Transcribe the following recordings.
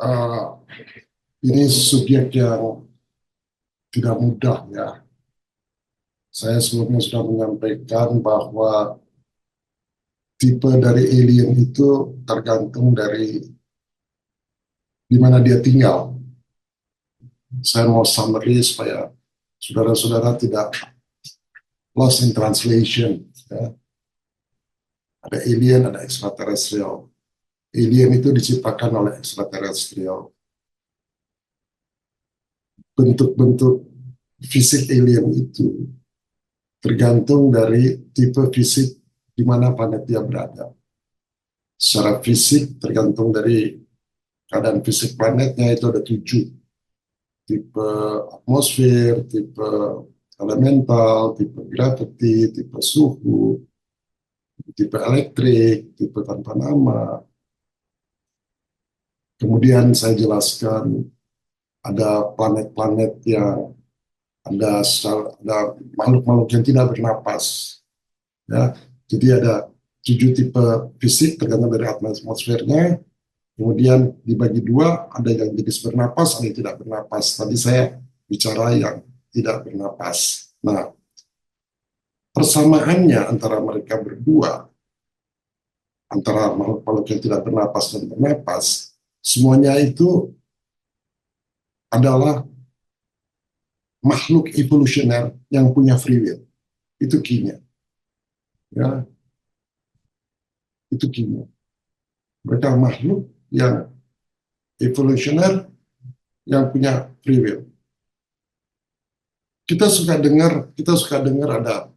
Eh, ini subjek yang tidak mudah ya. Saya sebelumnya sudah menyampaikan bahwa tipe dari alien itu tergantung dari di mana dia tinggal. Saya mau summary supaya saudara-saudara tidak lost in translation. Ya. Ada alien, ada extraterrestrial. Alien itu diciptakan oleh extraterrestrial. Bentuk-bentuk fisik alien itu tergantung dari tipe fisik di mana planet dia berada. Secara fisik tergantung dari keadaan fisik planetnya itu ada 7. Tipe atmosfer, tipe elemental, tipe gravity, tipe suhu, tipe elektrik, tipe tanpa nama. Kemudian saya jelaskan ada planet-planet yang ada makhluk-makhluk yang tidak bernapas. Ya, jadi ada 7 tipe fisik tergantung dari atmosfernya. Kemudian dibagi 2, ada yang jenis bernapas, ada yang tidak bernapas. Tadi saya bicara yang tidak bernapas. Nah, persamaannya antara mereka berdua, antara makhluk-makhluk yang tidak bernapas dan bernapas, semuanya itu adalah makhluk evolusioner yang punya free will. Itu key-nya. Ya, itu key-nya. Mereka makhluk yang evolusioner yang punya free will. Kita suka dengar ada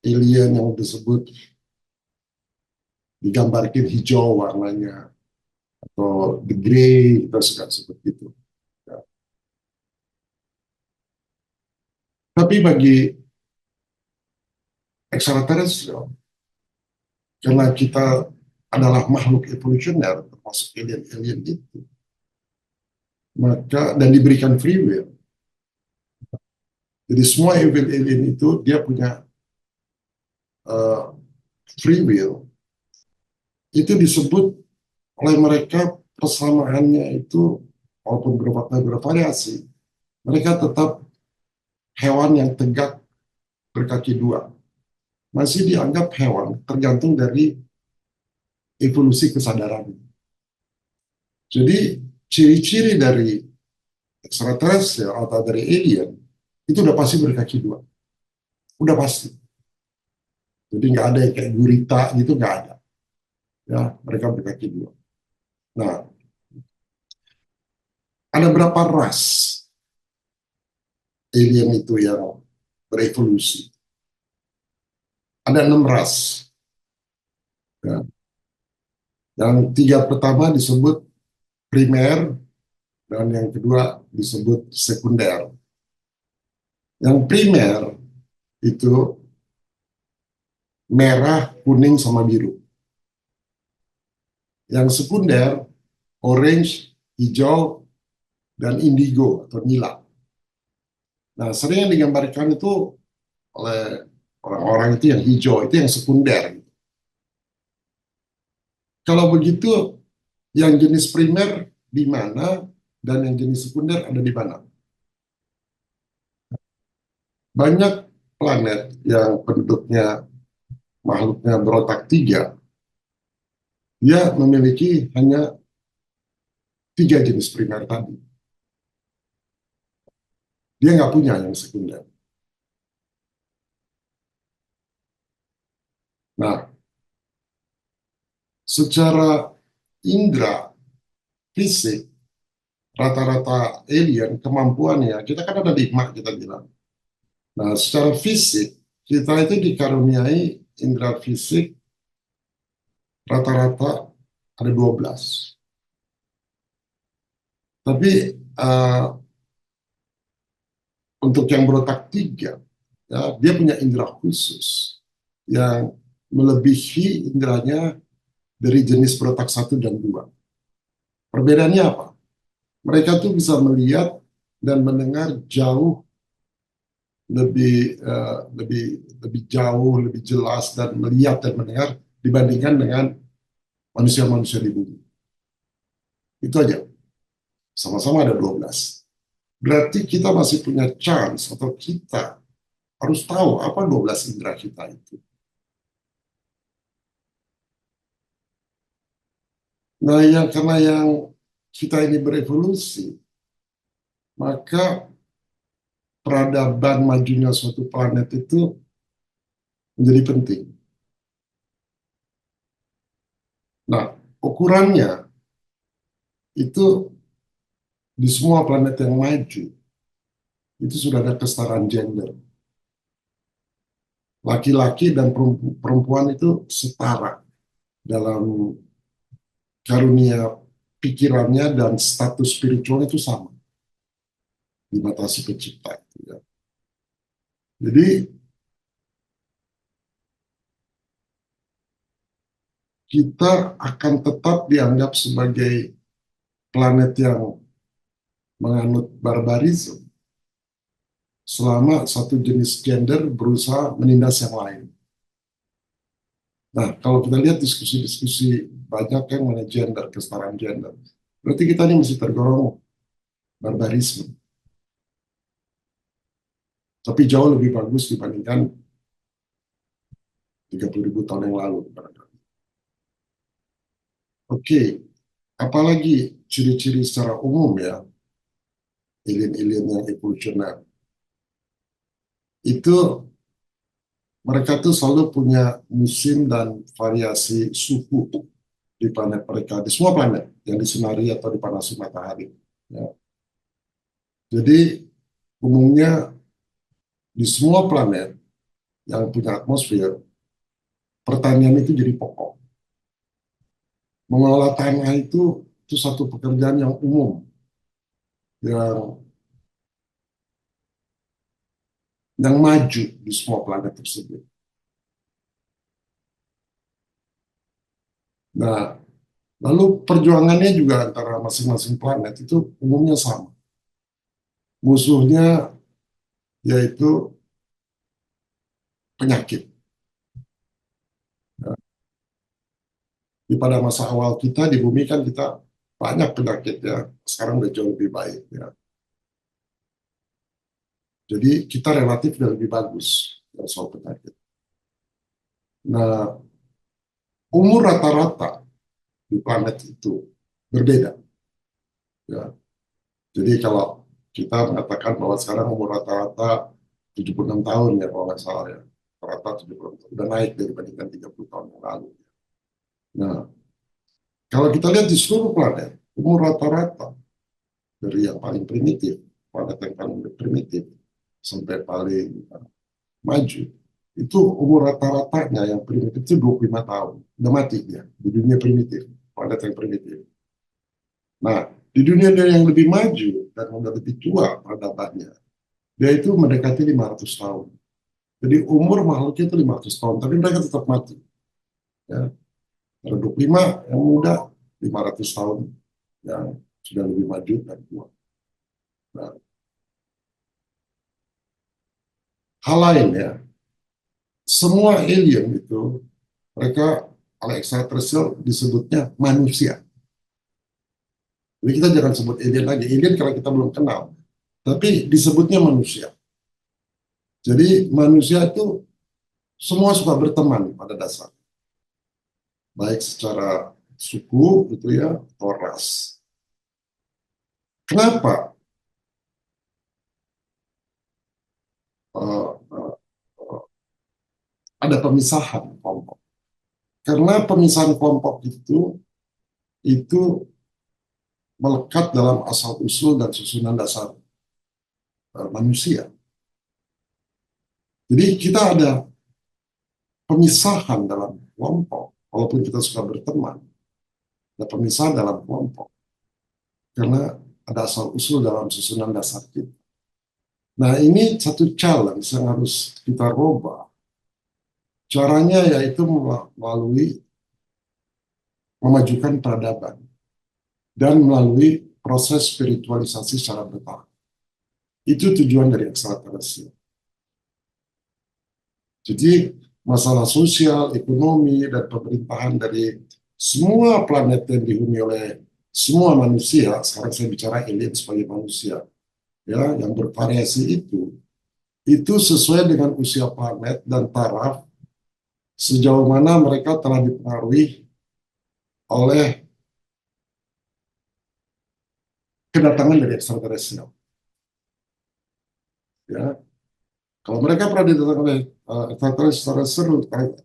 alien yang disebut digambarkan hijau warnanya atau the gray, kita suka sebut gitu. Ya. Tapi bagi extraterrestrial, karena kita adalah makhluk evolusioner termasuk alien-alien itu, maka dan diberikan free will. Jadi semua alien itu dia punya uh, free will. Itu disebut oleh mereka persamaannya itu walaupun bervariasi, mereka tetap hewan yang tegak berkaki 2. Masih dianggap hewan tergantung dari evolusi kesadaran. Jadi ciri-ciri dari extraterrestrial atau dari alien itu udah pasti berkaki 2. Udah pasti. Jadi nggak ada yang kayak gurita gitu, nggak ada. Ya, mereka berkaki 2. Nah, ada berapa ras alien itu yang berevolusi? Ada 6 ras. Ya. Yang 3 pertama disebut primer, dan yang kedua disebut sekunder. Yang primer itu merah, kuning, sama biru. Yang sekunder orange, hijau, dan indigo atau nila. Nah, sering yang digambarkan itu oleh orang-orang itu yang hijau, itu yang sekunder. Kalau begitu, yang jenis primer di mana dan yang jenis sekunder ada di mana? Banyak planet yang penduduknya makhluknya berotak 3, dia memiliki hanya 3 jenis primer tadi. Dia nggak punya yang sekunder. Nah, secara indera fisik, rata-rata alien kemampuannya, kita kan ada 5 kita bilang. Nah, secara fisik, kita itu dikaruniai indera fisik rata-rata ada 12. Tapi untuk yang berotak 3, ya, dia punya indera khusus yang melebihi inderanya dari jenis berotak 1 dan 2. Perbedaannya apa? Mereka tuh bisa melihat dan mendengar jauh lebih jauh, lebih jelas dan melihat dan mendengar dibandingkan dengan manusia-manusia di bumi. Itu aja. Sama-sama ada 12. Berarti kita masih punya chance, atau kita harus tahu apa 12 indera kita itu. Nah, karena yang kita ini berevolusi, maka peradaban majunya suatu planet itu menjadi penting. Nah, ukurannya itu di semua planet yang maju, itu sudah ada kesetaraan gender. Laki-laki dan perempuan itu setara dalam karunia pikirannya, dan status spiritual itu sama di mata si pencipta itu, ya. Jadi kita akan tetap dianggap sebagai planet yang menganut barbarisme selama satu jenis gender berusaha menindas yang lain. Nah, kalau kita lihat diskusi-diskusi banyak yang mengenai gender, kesetaraan gender, berarti kita ini masih tergolong barbarisme. Tapi jauh lebih bagus dibandingkan 30.000 tahun yang lalu. Oke, apalagi ciri-ciri secara umum ya, alien-alien yang evolusioner. Itu mereka tuh selalu punya musim dan variasi suhu di planet mereka, di semua planet yang disinari atau dipanasi matahari. Ya. Jadi umumnya di semua planet yang punya atmosfer, pertanian itu jadi pokok. Mengelola tanah itu satu pekerjaan yang umum, yang maju di semua planet tersebut. Nah, lalu perjuangannya juga antara masing-masing planet itu umumnya sama. Musuhnya yaitu penyakit. Nah, pada masa awal kita di bumi kan kita banyak penyakit ya. Sekarang udah jauh lebih baik ya. Jadi kita relatif udah lebih bagus ya, soal penyakit. Nah, umur rata-rata di planet itu berbeda. Ya. Jadi kalau kita mengatakan bahwa sekarang umur rata-rata 76 tahun ya kalau nggak salah ya. Rata 76 tahun. Udah naik dibandingkan 30 tahun yang lalu. Nah, kalau kita lihat di seluruh planet, umur rata-rata dari yang paling primitif, planet yang paling primitif, sampai paling maju, itu umur rata-ratanya yang primitif itu 25 tahun. Udah mati dia di dunia primitif, planet yang primitif. Nah, di dunia yang lebih maju dan udah lebih tua peradabannya, dia itu mendekati 500 tahun. Jadi umur makhluknya itu 500 tahun, tapi mereka tetap mati. Ya. Ada 25 yang muda, 500 tahun yang sudah lebih maju dan tua. Nah, hal lain ya, semua alien itu, mereka oleh extraterrestrial disebutnya manusia. Jadi kita jangan sebut alien lagi, alien kalau kita belum kenal, tapi disebutnya manusia. Jadi manusia itu semua suka berteman pada dasar, baik secara suku gitu ya, atau ras. Kenapa uh, uh, uh, ada pemisahan kelompok? Karena pemisahan kelompok itu melekat dalam asal usul dan susunan dasar manusia. Jadi kita ada pemisahan dalam kelompok, walaupun kita suka berteman, ada pemisahan dalam kelompok karena ada asal usul dalam susunan dasar kita. Nah, ini satu challenge yang harus kita rubah. Caranya yaitu melalui memajukan peradaban dan melalui proses spiritualisasi secara bertahap. Itu tujuan dari ekstraterrestrial. Jadi masalah sosial, ekonomi, dan pemerintahan dari semua planet yang dihuni oleh semua manusia, sekarang saya bicara alien sebagai manusia, ya, yang bervariasi itu sesuai dengan usia planet dan taraf sejauh mana mereka telah dipengaruhi oleh kedatangan dari ekstraterestrial. Ya, kalau mereka pernah didatangkan oleh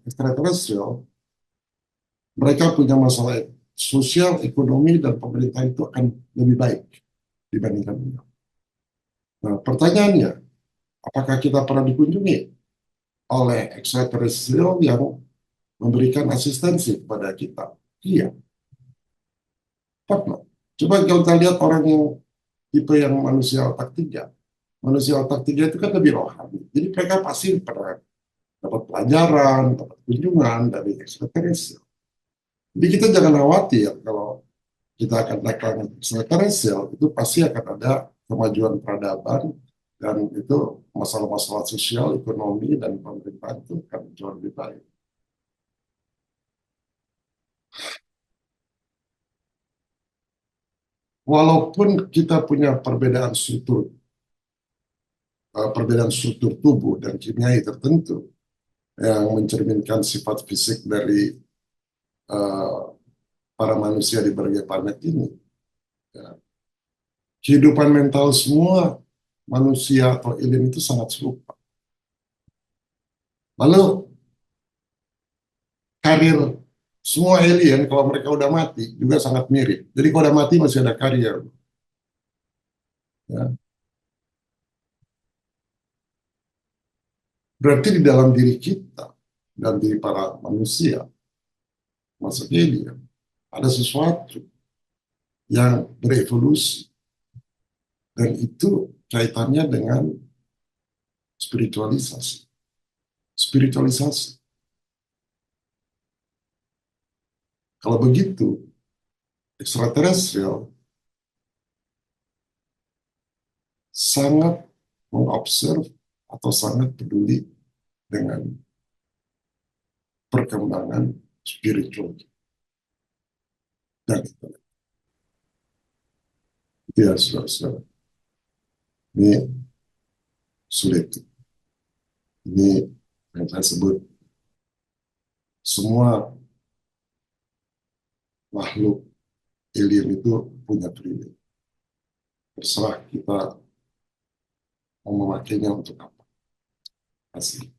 ekstraterestrial, mereka punya masalah sosial, ekonomi, dan pemerintah itu akan lebih baik dibandingkan kita. Nah, pertanyaannya, apakah kita pernah dikunjungi oleh ekstraterestrial yang memberikan asistensi kepada kita? Iya, pernah. Coba kalau kita lihat orang yang tipe yang manusia otak tiga. Manusia otak tiga itu kan lebih rohani. Jadi mereka pasti pernah dapat pelajaran, dapat kunjungan dari ekstraterestrial. Jadi kita jangan khawatir kalau kita akan datang ekstraterestrial, itu pasti akan ada kemajuan peradaban, dan itu masalah-masalah sosial, ekonomi, dan pemerintahan itu akan jauh lebih baik. Walaupun kita punya perbedaan struktur tubuh dan kimiawi tertentu yang mencerminkan sifat fisik dari uh, para manusia di berbagai planet ini, ya, kehidupan mental semua manusia atau alien itu sangat serupa. Lalu karir semua alien kalau mereka udah mati juga sangat mirip. Jadi kalau udah mati masih ada karir. Ya. Berarti di dalam diri kita dan diri para manusia, masuk alien, ada sesuatu yang berevolusi, dan itu kaitannya dengan spiritualisasi. Spiritualisasi. Kalau begitu, ekstraterestrial sangat mengobserv atau sangat peduli dengan perkembangan spiritual dan itu ya, saudara-saudara. Ini sulit. Ini yang saya sebut semua makhluk alien itu punya prinsip. Terserah kita mau memakainya untuk apa. Asik.